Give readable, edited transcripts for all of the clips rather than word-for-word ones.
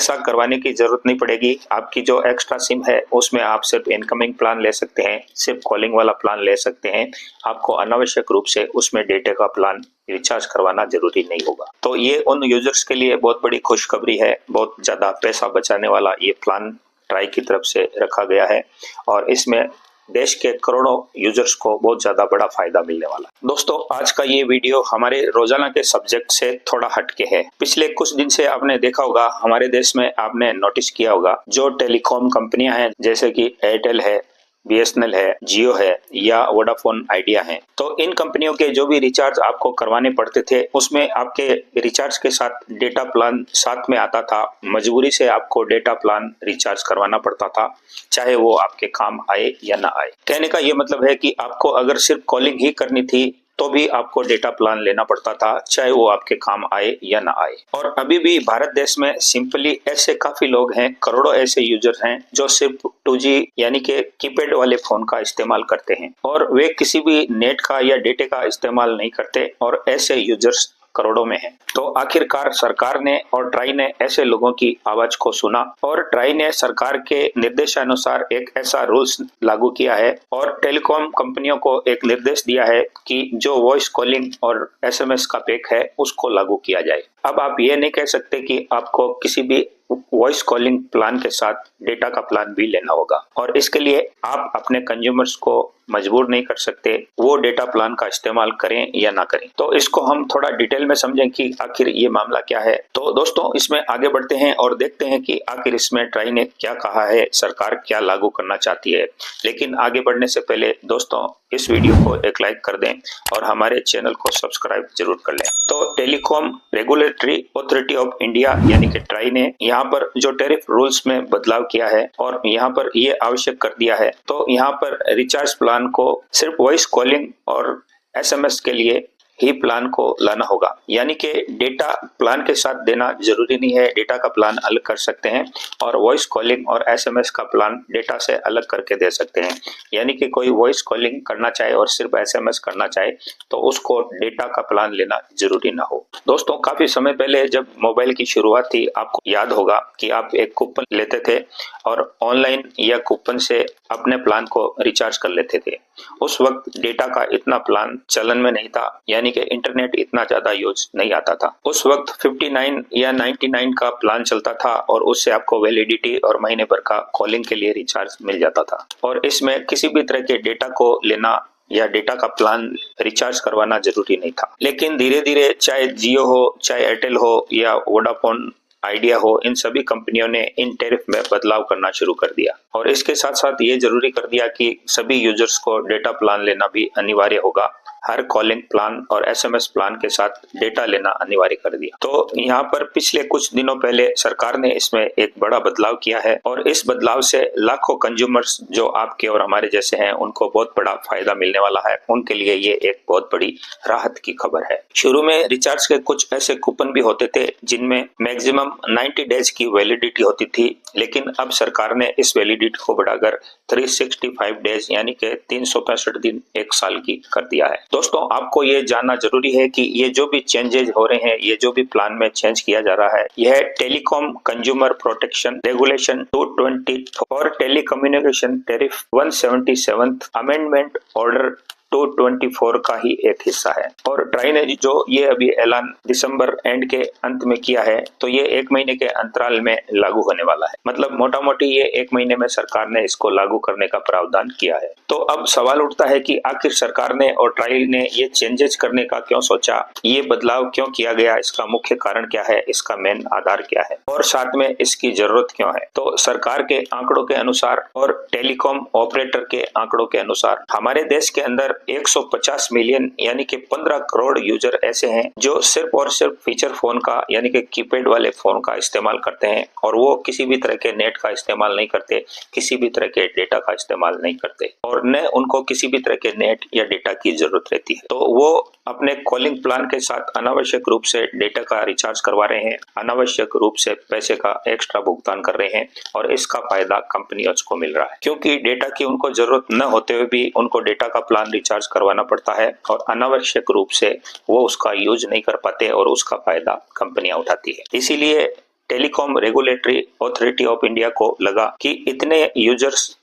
साथ करवाने की जरूरत नहीं पड़ेगी। आपकी जो एक्स्ट्रा सिम है उसमें आप सिर्फ इनकमिंग प्लान ले सकते हैं, सिर्फ कॉलिंग वाला प्लान ले सकते हैं। आपको अनावश्यक रूप से उसमें डेटा का प्लान रिचार्ज करवाना जरूरी नहीं होगा। तो ये उन यूजर्स के लिए बहुत बड़ी खुशखबरी है। बहुत ज्यादा पैसा बचाने वाला ये प्लान ट्राई की तरफ से रखा गया है और इसमें देश के करोड़ों यूजर्स को बहुत ज्यादा बड़ा फायदा मिलने वाला है। दोस्तों, आज का ये वीडियो हमारे रोजाना के सब्जेक्ट से थोड़ा हटके है। पिछले कुछ दिन से आपने देखा होगा, हमारे देश में आपने नोटिस किया होगा, जो टेलीकॉम कंपनियां हैं जैसे कि एयरटेल है, BSNL है, जियो है या वोडाफोन आइडिया है, तो इन कंपनियों के जो भी रिचार्ज आपको करवाने पड़ते थे उसमें आपके रिचार्ज के साथ डेटा प्लान साथ में आता था। मजबूरी से आपको डेटा प्लान रिचार्ज करवाना पड़ता था, चाहे वो आपके काम आए या ना आए। कहने का ये मतलब है कि आपको अगर सिर्फ कॉलिंग ही करनी थी तो भी आपको डेटा प्लान लेना पड़ता था, चाहे वो आपके काम आए या ना आए। और अभी भी भारत देश में सिंपली ऐसे काफी लोग हैं, करोड़ों ऐसे यूजर्स हैं जो सिर्फ 2G यानी कि कीपैड वाले फोन का इस्तेमाल करते हैं और वे किसी भी नेट का या डेटा का इस्तेमाल नहीं करते और ऐसे यूजर्स करोड़ों में है। तो आखिरकार सरकार ने और ट्राई ने ऐसे लोगों की आवाज को सुना और ट्राई ने सरकार के निर्देशानुसार एक ऐसा रूल्स लागू किया है और टेलीकॉम कंपनियों को एक निर्देश दिया है कि जो वॉइस कॉलिंग और SMS का पैक है उसको लागू किया जाए। अब आप ये नहीं कह सकते कि आपको किसी भी वॉइस कॉलिंग प्लान के साथ डेटा का प्लान भी लेना होगा और इसके लिए आप अपने कंज्यूमर्स को मजबूर नहीं कर सकते वो डेटा प्लान का इस्तेमाल करें या ना करें। तो इसको हम थोड़ा डिटेल में समझें कि आखिर ये मामला क्या है। तो दोस्तों, इसमें आगे बढ़ते हैं और देखते हैं कि आखिर इसमें ट्राई ने क्या कहा है, सरकार क्या लागू करना चाहती है। लेकिन आगे बढ़ने से पहले दोस्तों, इस वीडियो को एक लाइक कर दें और हमारे चैनल को सब्सक्राइब जरूर कर लें। तो telecom regulatory authority of India यानी कि ट्राई ने यहाँ पर जो टैरिफ रूल्स में बदलाव किया है और यहाँ पर ये आवश्यक कर दिया है, तो यहाँ पर रिचार्ज प्लान को सिर्फ वॉइस कॉलिंग और SMS के लिए ही प्लान को लाना होगा। यानी कि डेटा प्लान के साथ देना जरूरी नहीं है, डेटा का प्लान अलग कर सकते हैं और वॉइस कॉलिंग और SMS का प्लान डेटा से अलग करके दे सकते हैं। यानी कि कोई वॉइस कॉलिंग करना चाहे और सिर्फ SMS करना चाहे तो उसको डेटा का प्लान लेना जरूरी ना हो। दोस्तों, काफी समय पहले जब मोबाइल की शुरुआत थी, आपको याद होगा कि आप एक कूपन लेते थे और ऑनलाइन या कूपन से अपने प्लान को रिचार्ज कर लेते थे। उस वक्त डेटा का इतना प्लान चलन में नहीं था, यानी कि इंटरनेट इतना ज्यादा यूज नहीं आता था। उस वक्त 59 या 99 का प्लान चलता था और उससे आपको वैलिडिटी और महीने भर का कॉलिंग के लिए रिचार्ज मिल जाता था और इसमें किसी भी तरह के डेटा को लेना या डेटा का प्लान रिचार्ज करवाना जरूरी नहीं था। लेकिन धीरे धीरे चाहे जियो हो, चाहे एयरटेल हो या वोडाफोन आइडिया हो, इन सभी कंपनियों ने इन टैरिफ में बदलाव करना शुरू कर दिया और इसके साथ साथ ये जरूरी कर दिया कि सभी यूजर्स को डेटा प्लान लेना भी अनिवार्य होगा। हर कॉलिंग प्लान और SMS प्लान के साथ डेटा लेना अनिवार्य कर दिया। तो यहाँ पर पिछले कुछ दिनों पहले सरकार ने इसमें एक बड़ा बदलाव किया है और इस बदलाव से लाखों कंज्यूमर्स जो आपके और हमारे जैसे हैं उनको बहुत बड़ा फायदा मिलने वाला है। उनके लिए ये एक बहुत बड़ी राहत की खबर है। शुरू में रिचार्ज के कुछ ऐसे कूपन भी होते थे जिनमें मैक्सिमम 90 डेज की वैलिडिटी होती थी, लेकिन अब सरकार ने इस वैलिडिटी को बढ़ाकर 365 डेज यानी कि 365 दिन, एक साल की कर दिया है। दोस्तों, आपको ये जानना जरूरी है कि ये जो भी चेंजेस हो रहे हैं, ये जो भी प्लान में चेंज किया जा रहा है, यह टेलीकॉम कंज्यूमर प्रोटेक्शन रेगुलेशन 220 और टेलीकम्युनिकेशन टैरिफ 177 अमेंडमेंट ऑर्डर 224 का ही एक हिस्सा है। और ट्राई ने जो ये अभी ऐलान दिसंबर एंड के अंत में किया है, तो ये 1 महीने के अंतराल में लागू होने वाला है। मतलब मोटा मोटी ये 1 महीने में सरकार ने इसको लागू करने का प्रावधान किया है। तो अब सवाल उठता है कि आखिर सरकार ने और ट्राई ने ये चेंजेस करने का क्यों सोचा, ये बदलाव क्यों किया गया, इसका मुख्य कारण क्या है, इसका मेन आधार क्या है और साथ में इसकी जरूरत क्यों है। तो सरकार के आंकड़ों के अनुसार और टेलीकॉम ऑपरेटर के आंकड़ों के अनुसार हमारे देश के अंदर 150 मिलियन यानी कि 15 करोड़ यूजर ऐसे हैं जो सिर्फ और सिर्फ फीचर फोन का यानी कि कीपैड वाले फोन का इस्तेमाल करते हैं और वो किसी भी तरह के नेट का इस्तेमाल नहीं करते, किसी भी तरह के डेटा का इस्तेमाल नहीं करते और न उनको किसी भी तरह के नेट या डेटा की जरूरत रहती है। तो वो अपने कॉलिंग प्लान के साथ अनावश्यक रूप से डेटा का रिचार्ज करवा रहे हैं, अनावश्यक रूप से पैसे का एक्स्ट्रा भुगतान कर रहे हैं और इसका फायदा कंपनियों को मिल रहा है, क्योंकि डेटा की उनको जरूरत न होते हुए भी उनको डेटा का प्लान रिचार्ज करवाना पड़ता है और अनावश्यक रूप से वो उसका यूज नहीं कर पाते और उसका फायदा कंपनियां उठाती है। इसीलिए telecom regulatory authority of India को लगा कि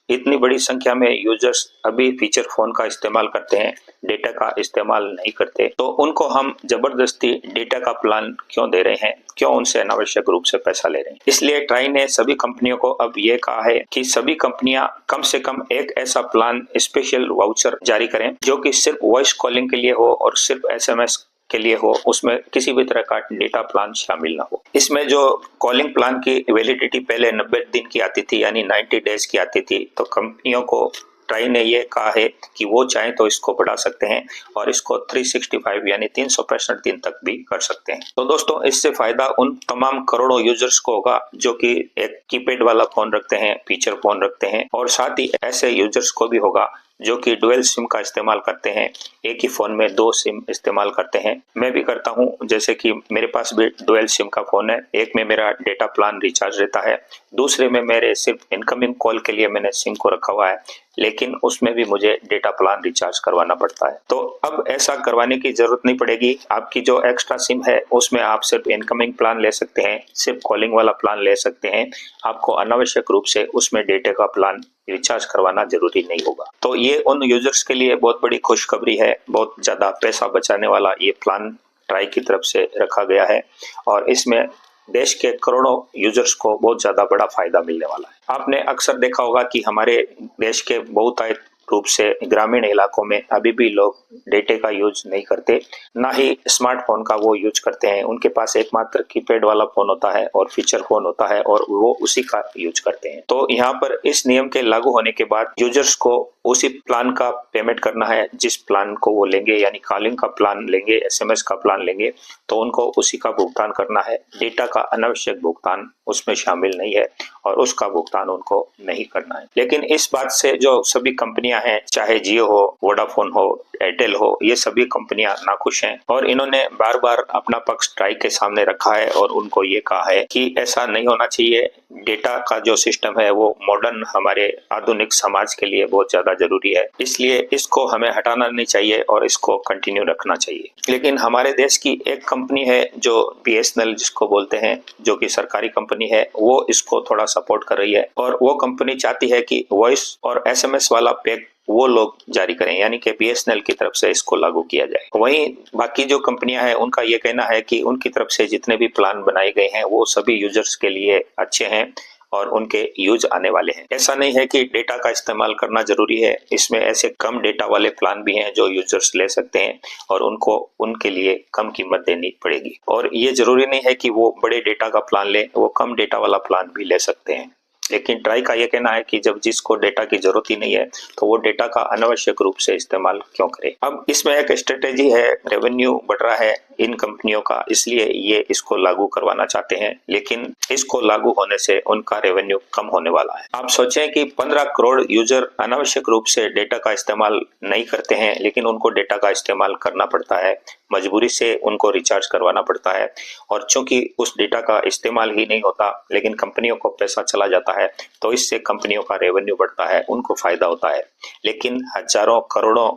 इतनी बड़ी संख्या में यूजर्स अभी फीचर फोन का इस्तेमाल करते हैं, डेटा का इस्तेमाल नहीं करते, तो उनको हम जबरदस्ती डेटा का प्लान क्यों दे रहे हैं, क्यों उनसे अनावश्यक रूप से पैसा ले रहे हैं। इसलिए ट्राई ने सभी कंपनियों को अब ये कहा है कि सभी कंपनियां कम से कम एक ऐसा प्लान स्पेशल वाउचर जारी करें जो कि सिर्फ वॉइस कॉलिंग के लिए हो और सिर्फ SMS के लिए हो, उसमें किसी भी तरह का डेटा प्लान शामिल ना हो। इसमें जो कॉलिंग प्लान की वैलिडिटी पहले 90 दिन की आती थी, यानी 90 डेज की आती थी, तो कंपनियों को ट्राई ने ये कहा है कि वो चाहे तो इसको बढ़ा सकते हैं और इसको 365 यानी 365 दिन तक भी कर सकते हैं। तो दोस्तों, इससे फायदा उन तमाम करोड़ों यूजर्स को होगा जो कि एक कीपैड वाला फोन रखते हैं, फीचर फोन रखते हैं, और साथ ही ऐसे यूजर्स को भी होगा जो कि डुअल सिम का इस्तेमाल करते हैं, एक ही फोन में 2 सिम इस्तेमाल करते हैं। मैं भी करता हूं, जैसे कि मेरे पास भी डुअल सिम का फोन है। एक में मेरा डेटा प्लान रिचार्ज रहता है, दूसरे में मेरे सिर्फ इनकमिंग कॉल के लिए मैंने सिम को रखा हुआ है, लेकिन उसमें भी मुझे डेटा प्लान रिचार्ज करवाना पड़ता है। तो अब ऐसा करवाने की जरूरत नहीं पड़ेगी। आपकी जो एक्स्ट्रा सिम है उसमें आप सिर्फ इनकमिंग प्लान ले सकते हैं, सिर्फ कॉलिंग वाला प्लान ले सकते हैं। आपको अनावश्यक रूप से उसमें डेटा का प्लान रिचार्ज करवाना जरूरी नहीं होगा। तो ये उन यूजर्स के लिए बहुत बड़ी खुशखबरी है, बहुत ज्यादा पैसा बचाने वाला ये प्लान ट्राई की तरफ से रखा गया है और इसमें देश के करोड़ों यूजर्स को बहुत ज्यादा बड़ा फायदा मिलने वाला है। आपने अक्सर देखा होगा कि हमारे देश के बहुतायत रूप से ग्रामीण इलाकों में अभी भी लोग डेटा का यूज नहीं करते, ना ही स्मार्टफोन का वो यूज करते हैं। उनके पास एकमात्र कीपैड वाला फोन होता है और फीचर फोन होता है और वो उसी का यूज करते हैं। तो यहाँ पर इस नियम के लागू होने के बाद यूजर्स को उसी प्लान का पेमेंट करना है जिस प्लान को वो लेंगे, यानी कॉलिंग का प्लान लेंगे, SMS का प्लान लेंगे, तो उनको उसी का भुगतान करना है। डेटा का अनावश्यक भुगतान उसमें शामिल नहीं है और उसका भुगतान उनको नहीं करना है। लेकिन इस बात से जो सभी कंपनियां हैं, चाहे जियो हो, वोडाफोन हो, एयरटेल हो, ये सभी कंपनियां नाखुश हैं और इन्होंने बार बार अपना पक्ष ट्राई के सामने रखा है और उनको ये कहा है कि ऐसा नहीं होना चाहिए। डेटा का जो सिस्टम है वो मॉडर्न हमारे आधुनिक समाज के लिए बहुत ज्यादा जरूरी है, इसलिए इसको हमें हटाना नहीं चाहिए और इसको कंटिन्यू रखना चाहिए। लेकिन हमारे देश की एक कंपनी है जो BSNL जिसको बोलते हैं, जो कि सरकारी कंपनी है, वो इसको थोड़ा सपोर्ट कर रही है और वो कंपनी चाहती है कि वॉइस और SMS वाला पैक वो लोग जारी करें, यानी कि BSNL की तरफ से इसको लागू किया जाए। वहीं बाकी जो कंपनियां हैं उनका ये कहना है कि उनकी तरफ से जितने भी प्लान बनाए गए हैं वो सभी यूजर्स के लिए अच्छे हैं और उनके यूज आने वाले हैं। ऐसा नहीं है कि डेटा का इस्तेमाल करना जरूरी है, इसमें ऐसे कम डेटा वाले प्लान भी हैं जो यूजर्स ले सकते हैं और उनको उनके लिए कम कीमत देनी पड़ेगी। और ये जरूरी नहीं है कि वो बड़े डेटा का प्लान ले, वो कम डेटा वाला प्लान भी ले सकते हैं। लेकिन ट्राई का ये कहना है कि जब जिसको डेटा की जरूरत ही नहीं है तो वो डेटा का अनावश्यक रूप से इस्तेमाल क्यों करे। अब इसमें एक स्ट्रेटेजी है, रेवेन्यू बढ़ रहा है इन कंपनियों का, इसलिए ये इसको लागू करवाना चाहते हैं, लेकिन इसको लागू होने से उनका रेवेन्यू कम होने वाला है। आप सोचें कि 15 करोड़ यूजर अनावश्यक रूप से डेटा का इस्तेमाल नहीं करते हैं, लेकिन उनको डेटा का इस्तेमाल करना पड़ता है, मजबूरी से उनको रिचार्ज करवाना पड़ता है और चूंकि उस डेटा का इस्तेमाल ही नहीं होता लेकिन कंपनियों को पैसा चला जाता है, तो इससे कंपनियों का रेवेन्यू बढ़ता है, उनको फायदा होता है, लेकिन हजारों करोड़ों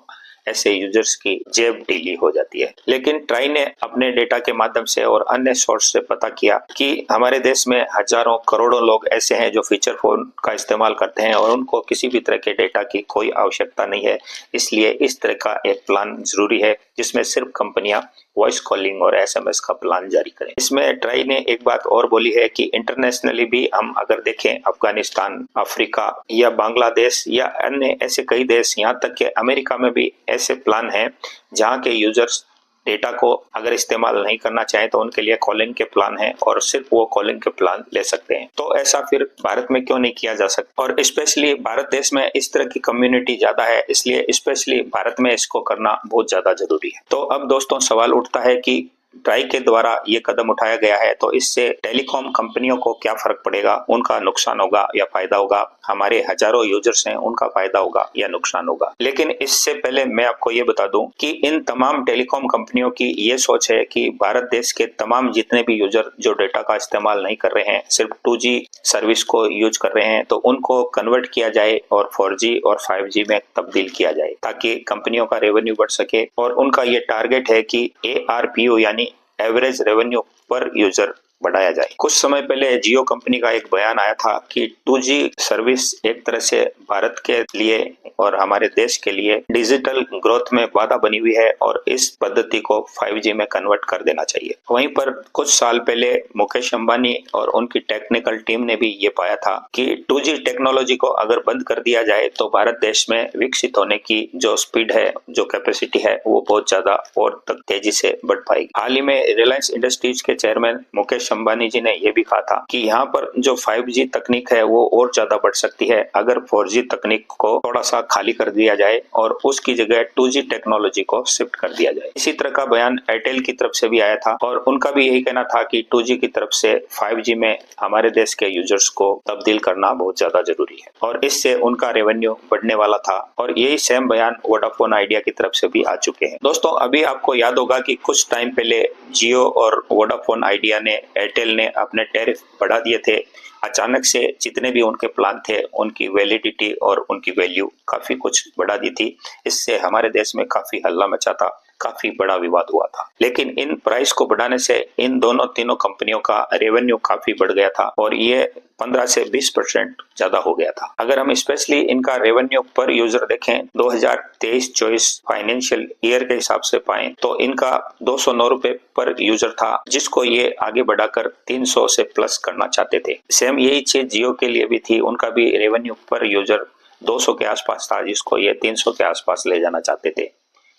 ऐसे यूजर्स की जेब ढीली हो जाती है। लेकिन ट्राई ने अपने डेटा के माध्यम से और अन्य सोर्स से पता किया कि हमारे देश में हजारों करोड़ों लोग ऐसे हैं जो फीचर फोन का इस्तेमाल करते हैं और उनको किसी भी तरह के डेटा की कोई आवश्यकता नहीं है, इसलिए इस तरह का एक प्लान जरूरी है जिसमें सिर्फ कंपनियां वॉइस कॉलिंग और SMS का प्लान जारी करें। इसमें ट्राई ने एक बात और बोली है कि इंटरनेशनली भी हम अगर देखें, अफगानिस्तान, अफ्रीका या बांग्लादेश या अन्य ऐसे कई देश, यहाँ तक कि अमेरिका में भी ऐसे प्लान हैं जहाँ के यूजर्स डेटा को अगर इस्तेमाल नहीं करना चाहें तो उनके लिए कॉलिंग के प्लान हैं और सिर्फ वो कॉलिंग के प्लान ले सकते हैं। तो ऐसा फिर भारत में क्यों नहीं किया जा सकता? और स्पेशली भारत देश में इस तरह की कम्युनिटी ज्यादा है, इसलिए स्पेशली भारत में इसको करना बहुत ज्यादा जरूरी है। तो अब दोस्तों सवाल उठता है कि ट्राई के द्वारा ये कदम उठाया गया है तो इससे टेलीकॉम कंपनियों को क्या फर्क पड़ेगा, उनका नुकसान होगा या फायदा होगा, हमारे हजारों यूजर्स हैं उनका फायदा होगा या नुकसान होगा। लेकिन इससे पहले मैं आपको ये बता दूं कि इन तमाम टेलीकॉम कंपनियों की ये सोच है कि भारत देश के तमाम जितने भी यूजर जो डेटा का इस्तेमाल नहीं कर रहे हैं, सिर्फ 2G सर्विस को यूज कर रहे हैं, तो उनको कन्वर्ट किया जाए और 4G और 5G में तब्दील किया जाए ताकि कंपनियों का रेवेन्यू बढ़ सके। और उनका ये टारगेट है कि ARPU यानी एवरेज रेवेन्यू पर यूजर बढ़ाया जाए। कुछ समय पहले जियो कंपनी का एक बयान आया था कि 2G सर्विस एक तरह से भारत के लिए और हमारे देश के लिए डिजिटल ग्रोथ में बाधा बनी हुई है और इस पद्धति को 5G में कन्वर्ट कर देना चाहिए। वहीं पर कुछ साल पहले मुकेश अंबानी और उनकी टेक्निकल टीम ने भी ये पाया था कि 2G टेक्नोलॉजी को अगर बंद कर दिया जाए तो भारत देश में विकसित होने की जो स्पीड है, जो कैपेसिटी है, वो बहुत ज्यादा और तक तेजी से बढ़ पाएगी। हाल ही में रिलायंस इंडस्ट्रीज के चेयरमैन मुकेश अंबानी जी ने यह भी कहा था कि यहाँ पर जो 5G तकनीक है वो और ज्यादा बढ़ सकती है अगर 4G तकनीक को थोड़ा सा खाली कर दिया जाए और उसकी जगह 2G टेक्नोलॉजी को शिफ्ट कर दिया जाए। इसी तरह का बयान एयरटेल की तरफ से भी आया था और उनका भी यही कहना था कि 2G की तरफ से 5G में हमारे देश के यूजर्स को तब्दील करना बहुत ज्यादा जरूरी है और इससे उनका रेवेन्यू बढ़ने वाला था और यही सेम बयान वोडाफोन आइडिया की तरफ से भी आ चुके हैं। दोस्तों, अभी आपको याद होगा कि कुछ टाइम पहले जियो और वोडाफोन आइडिया ने, एयरटेल ने अपने टैरिफ बढ़ा दिए थे। अचानक से जितने भी उनके प्लान थे उनकी वैलिडिटी और उनकी वैल्यू काफी कुछ बढ़ा दी थी। इससे हमारे देश में काफी हल्ला मचा था, काफी बड़ा विवाद हुआ था। लेकिन इन प्राइस को बढ़ाने से इन तीनों कंपनियों का रेवेन्यू काफी बढ़ गया था और ये 15 से 20% ज्यादा हो गया था। अगर हम स्पेशली इनका रेवेन्यू पर यूजर देखें 2023-24 फाइनेंशियल ईयर के हिसाब से पाएं तो इनका 209 रुपए पर यूजर था, जिसको ये आगे बढ़ाकर 300 से प्लस करना चाहते थे। सेम यही चीज जियो के लिए भी थी, उनका भी रेवेन्यू पर यूजर 200 के आसपास था, जिसको ये 300 के आसपास ले जाना चाहते थे,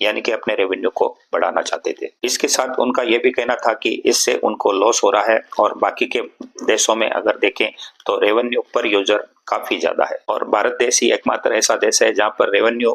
यानी कि अपने रेवेन्यू को बढ़ाना चाहते थे। इसके साथ उनका यह भी कहना था कि इससे उनको लॉस हो रहा है और बाकी के देशों में अगर देखें तो रेवेन्यू पर यूजर काफी ज्यादा है और भारत देश ही एकमात्र ऐसा देश है जहां पर रेवेन्यू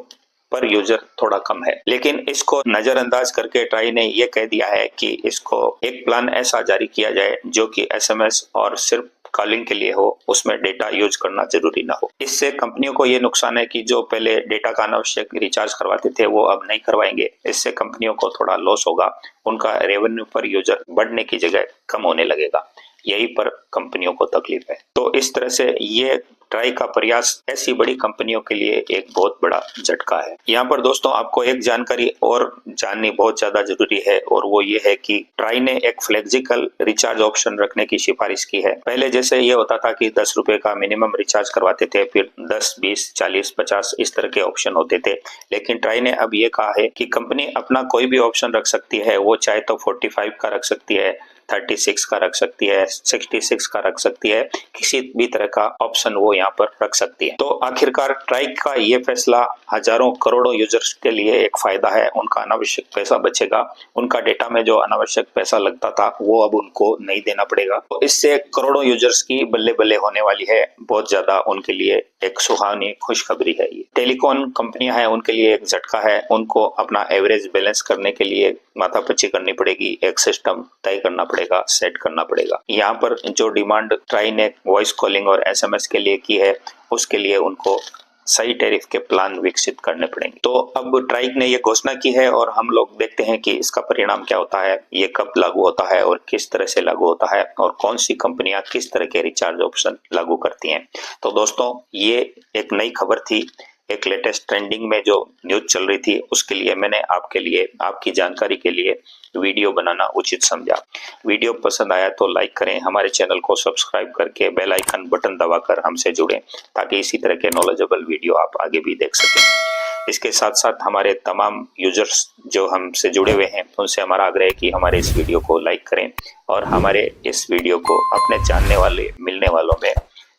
पर यूजर थोड़ा कम है। लेकिन इसको नजरअंदाज करके ट्राई ने यह कह दिया है कि इसको एक प्लान ऐसा जारी किया जाए जो कि SMS और सिर्फ कॉलिंग के लिए हो, उसमें डेटा यूज करना जरूरी ना हो। इससे कंपनियों को ये नुकसान है कि जो पहले डेटा का अनावश्यक रिचार्ज करवाते थे वो अब नहीं करवाएंगे। इससे कंपनियों को थोड़ा लॉस होगा, उनका रेवेन्यू पर यूजर बढ़ने की जगह कम होने लगेगा। यही पर कंपनियों को तकलीफ है। तो इस तरह से ये ट्राई का प्रयास ऐसी बड़ी कंपनियों के लिए एक बहुत बड़ा झटका है। यहाँ पर दोस्तों आपको एक जानकारी और जाननी बहुत ज्यादा जरूरी है और वो ये है कि ट्राई ने एक फ्लेक्सिबल रिचार्ज ऑप्शन रखने की सिफारिश की है। पहले जैसे ये होता था कि 10 रुपए का मिनिमम रिचार्ज करवाते थे, फिर 10, 20, 40, 50 इस तरह के ऑप्शन होते थे। लेकिन ट्राई ने अब ये कहा है कि कंपनी अपना कोई भी ऑप्शन रख सकती है। वो चाहे तो 45 का रख सकती है, 36 का रख सकती है, 66 का रख सकती है, किसी भी तरह का ऑप्शन वो यहाँ पर रख सकती है। तो आखिरकार ट्राई का ये फैसला हजारों करोड़ों यूजर्स के लिए एक फायदा है। उनका अनावश्यक पैसा बचेगा, उनका डेटा में जो अनावश्यक पैसा लगता था वो अब उनको नहीं देना पड़ेगा। तो इससे करोड़ों यूजर्स की बल्ले बल्ले होने वाली है। बहुत ज्यादा उनके लिए एक सुहावनी खुशखबरी है। ये टेलीकॉम कंपनियां हैं, उनके लिए एक झटका है। उनको अपना एवरेज बैलेंस करने के लिए माथापच्ची करनी पड़ेगी, एक सिस्टम तय करना पड़ेगा, सेट करना पड़ेगा। यहाँ पर जो डिमांड ट्राई ने वॉइस कॉलिंग और SMS के लिए की है, उसके लिए उनको सही टैरिफ के प्लान विकसित करने पड़ेंगे। तो अब ट्राई ने ये घोषणा की है और हम लोग देखते हैं कि इसका परिणाम क्या होता है, ये कब लागू होता है और किस तरह से लागू होता है और कौन सी कंपनियां किस तरह के रिचार्ज ऑप्शन लागू करती हैं। तो दोस्तों, ये एक नई खबर थी, एक लेटेस्ट ट्रेंडिंग में जो न्यूज चल रही थी, उसके लिए मैंने आपके लिए, आपकी जानकारी के लिए वीडियो बनाना उचित समझा। वीडियो पसंद आया तो लाइक करें, हमारे चैनल को सब्सक्राइब करके बेल आइकन बटन दबाकर हमसे जुड़ें ताकि इसी तरह के नॉलेजेबल वीडियो आप आगे भी देख सकें। इसके साथ साथ हमारे तमाम यूजर्स जो हमसे जुड़े हुए हैं उनसे हमारा आग्रह है कि हमारे इस वीडियो को लाइक करें और हमारे इस वीडियो को अपने जानने वाले, मिलने वालों में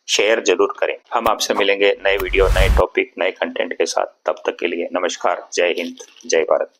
शेयर जरूर करें। हम आपसे मिलेंगे नए वीडियो, नए टॉपिक, नए कंटेंट के साथ। तब तक के लिए नमस्कार, जय हिंद, जय भारत।